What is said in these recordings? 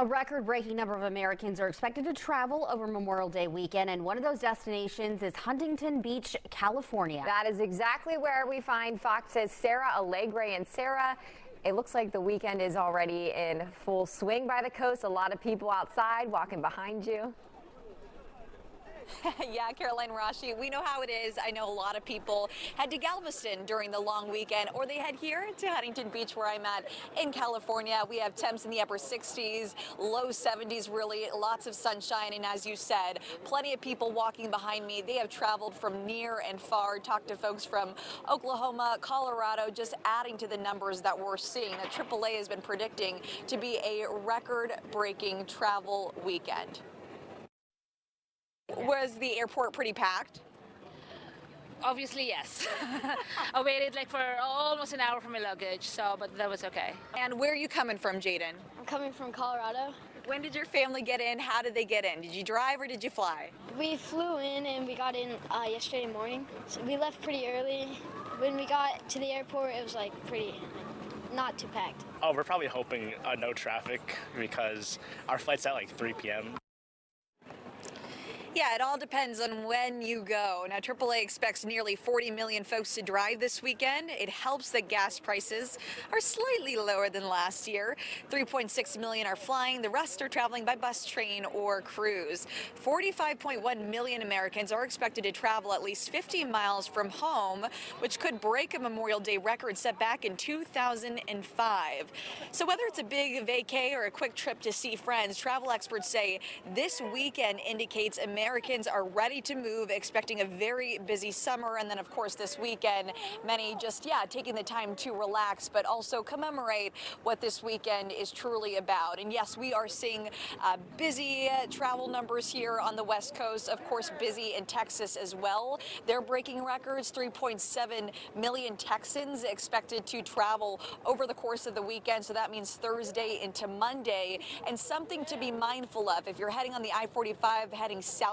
A record-breaking number of Americans are expected to travel over Memorial Day weekend, and one of those destinations is Huntington Beach, California. That is exactly where we find Fox's Sarah Alegre. And Sarah, it looks like the weekend is already in full swing by the coast. A lot of people outside walking behind you. Yeah, Caroline Rashi, we know how it is. I know a lot of people head to Galveston during the long weekend, or they head here to Huntington Beach, where I'm at in California. We have temps in the upper 60s, low 70s, really lots of sunshine. And as you said, plenty of people walking behind me. They have traveled from near and far. Talked to folks from Oklahoma, Colorado, just adding to the numbers that we're seeing. That AAA has been predicting to be a record-breaking travel weekend. Was the airport pretty packed? Obviously, yes. I waited like for almost an hour for my luggage, but that was okay. And where are you coming from, Jaden? I'm coming from Colorado. When did your family get in? How did they get in? Did you drive or did you fly? We flew in and we got in yesterday morning. So we left pretty early. When we got to the airport, it was not too packed. Oh, we're probably hoping no traffic because our flight's at like 3 p.m. Yeah, it all depends on when you go. Now, AAA expects nearly 40 million folks to drive this weekend. It helps that gas prices are slightly lower than last year. 3.6 million are flying. The rest are traveling by bus, train, or cruise. 45.1 million Americans are expected to travel at least 50 miles from home, which could break a Memorial Day record set back in 2005. So whether it's a big vacay or a quick trip to see friends, travel experts say this weekend indicates Americans are ready to move, expecting a very busy summer. And then, of course, this weekend, many just, taking the time to relax, but also commemorate what this weekend is truly about. And yes, we are seeing busy travel numbers here on the West Coast. Of course, busy in Texas as well. They're breaking records. 3.7 million Texans expected to travel over the course of the weekend. So that means Thursday into Monday. And something to be mindful of if you're heading on the I-45, heading southbound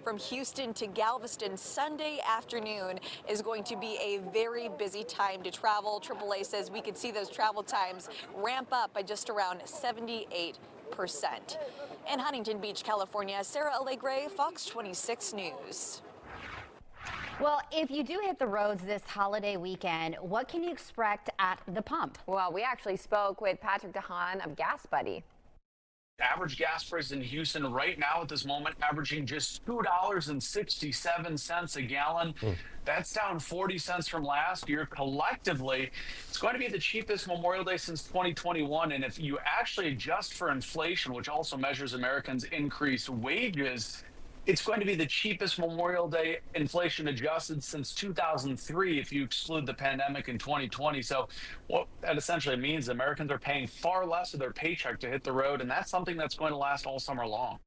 from Houston to Galveston, Sunday afternoon is going to be a very busy time to travel. AAA says we could see those travel times ramp up by just around 78%. In Huntington Beach, California, Sarah Alegre, Fox 26 News. Well, if you do hit the roads this holiday weekend, what can you expect at the pump? Well, we actually spoke with Patrick DeHaan of Gas Buddy. Average gas price in Houston right now at this moment averaging just $2.67 a gallon. That's down 40 cents from last year. Collectively, it's going to be the cheapest Memorial Day since 2021. And if you actually adjust for inflation, which also measures Americans' increased wages, it's going to be the cheapest Memorial Day inflation adjusted since 2003 if you exclude the pandemic in 2020. So what that essentially means, Americans are paying far less of their paycheck to hit the road, and that's something that's going to last all summer long.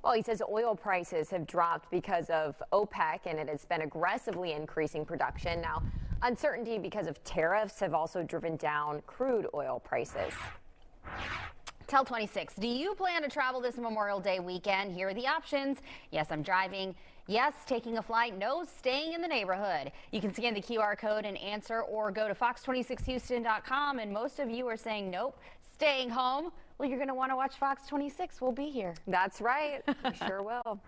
Well, he says oil prices have dropped because of OPEC, and it has been aggressively increasing production. Now, uncertainty because of tariffs have also driven down crude oil prices. Tell 26, do you plan to travel this Memorial Day weekend? Here are the options. Yes, I'm driving. Yes, taking a flight. No, staying in the neighborhood. You can scan the QR code and answer, or go to fox26houston.com. And most of you are saying nope, staying home. Well, you're going to want to watch Fox 26. We'll be here. That's right. We sure will.